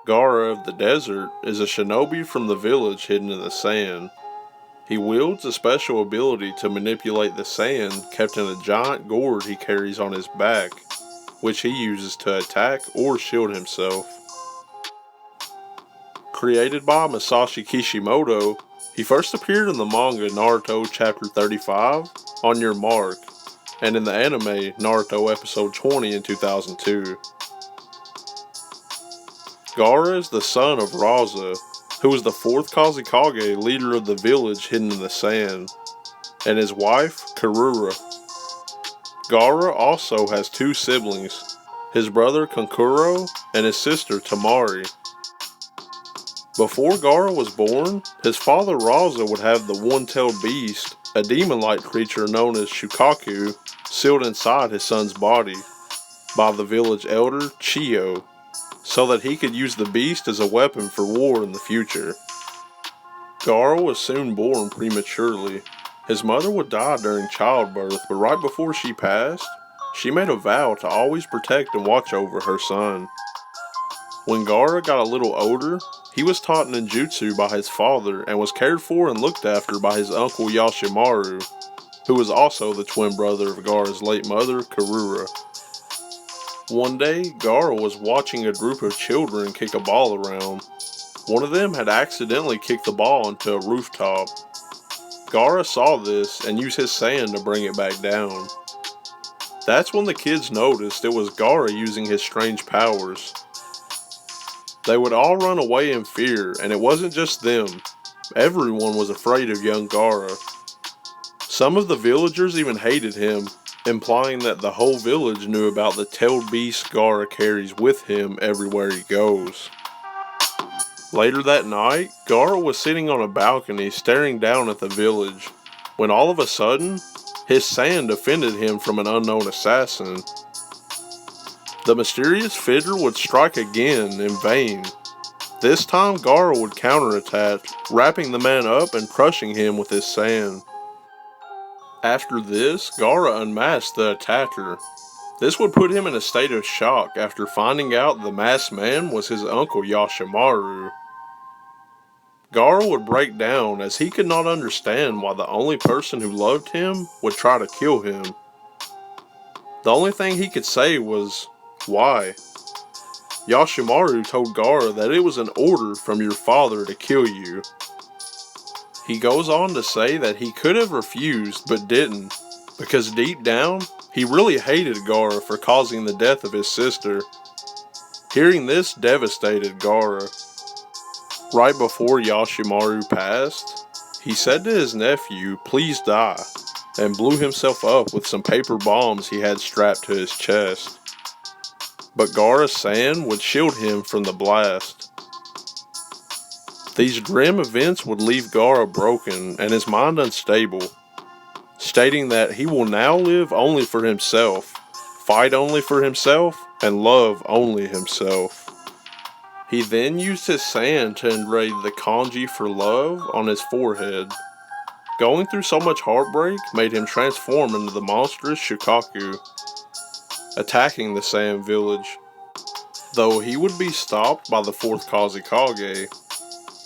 Gaara of the desert is a shinobi from the village hidden in the sand. He wields a special ability to manipulate the sand kept in a giant gourd he carries on his back, which he uses to attack or shield himself. Created by Masashi Kishimoto, he first appeared in the manga Naruto Chapter 35, On Your Mark, and in the anime Naruto Episode 20 in 2002. Gaara is the son of Raza, who was the fourth Kazekage leader of the village hidden in the sand, and his wife, Karura. Gaara also has two siblings, his brother Kankuro and his sister Tamari. Before Gaara was born, his father Raza would have the one-tailed beast, a demon-like creature known as Shukaku, sealed inside his son's body by the village elder Chiyo, so that he could use the beast as a weapon for war in the future. Gaara was soon born prematurely. His mother would die during childbirth, but right before she passed, she made a vow to always protect and watch over her son. When Gaara got a little older, he was taught ninjutsu by his father and was cared for and looked after by his uncle Yashimaru, who was also the twin brother of Gaara's late mother, Karura. One day, Gaara was watching a group of children kick a ball around. One of them had accidentally kicked the ball into a rooftop. Gaara saw this and used his sand to bring it back down. That's when the kids noticed it was Gaara using his strange powers. They would all run away in fear, and it wasn't just them. Everyone was afraid of young Gaara. Some of the villagers even hated him, implying that the whole village knew about the tailed beast Gaara carries with him everywhere he goes. Later that night, Gaara was sitting on a balcony staring down at the village, when all of a sudden, his sand defended him from an unknown assassin. The mysterious figure would strike again in vain. This time Gaara would counterattack, wrapping the man up and crushing him with his sand. After this, Gaara unmasked the attacker. This would put him in a state of shock after finding out the masked man was his uncle Yashimaru. Gaara would break down as he could not understand why the only person who loved him would try to kill him. The only thing he could say was, "Why?" Yashimaru told Gaara that it was an order from your father to kill you. He goes on to say that he could have refused but didn't, because deep down, he really hated Gaara for causing the death of his sister. Hearing this devastated Gaara. Right before Yashimaru passed, he said to his nephew, "Please die," and blew himself up with some paper bombs he had strapped to his chest. But Gaara's sand would shield him from the blast. These grim events would leave Gaara broken and his mind unstable, stating that he will now live only for himself, fight only for himself, and love only himself. He then used his sand to engrave the kanji for love on his forehead. Going through so much heartbreak made him transform into the monstrous Shukaku, attacking the sand village. Though he would be stopped by the fourth Kazekage.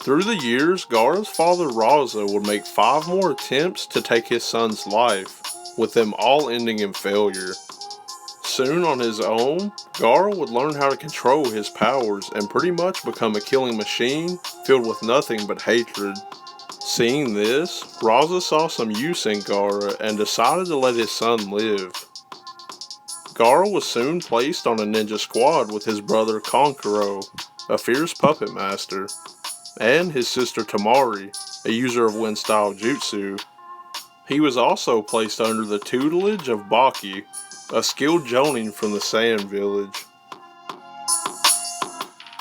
Through the years, Gaara's father Raza would make 5 more attempts to take his son's life, with them all ending in failure. Soon on his own, Gaara would learn how to control his powers and pretty much become a killing machine filled with nothing but hatred. Seeing this, Raza saw some use in Gaara and decided to let his son live. Gaara was soon placed on a ninja squad with his brother Kankuro, a fierce puppet master, and his sister Tamari, a user of wind-style jutsu. He was also placed under the tutelage of Baki, a skilled jonin from the Sand Village.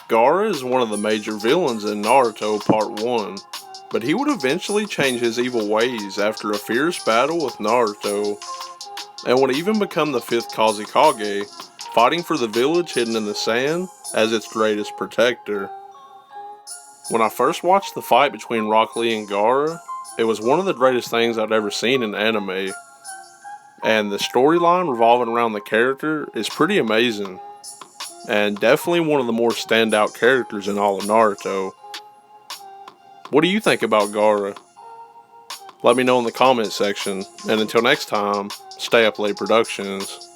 Gaara is one of the major villains in Naruto Part 1, but he would eventually change his evil ways after a fierce battle with Naruto, and would even become the 5th Kazekage, fighting for the village hidden in the sand as its greatest protector. When I first watched the fight between Rock Lee and Gaara, it was one of the greatest things I'd ever seen in anime, and the storyline revolving around the character is pretty amazing. and definitely one of the more standout characters in all of Naruto. What do you think about Gaara? Let me know in the comments section, and until next time, stay up late productions.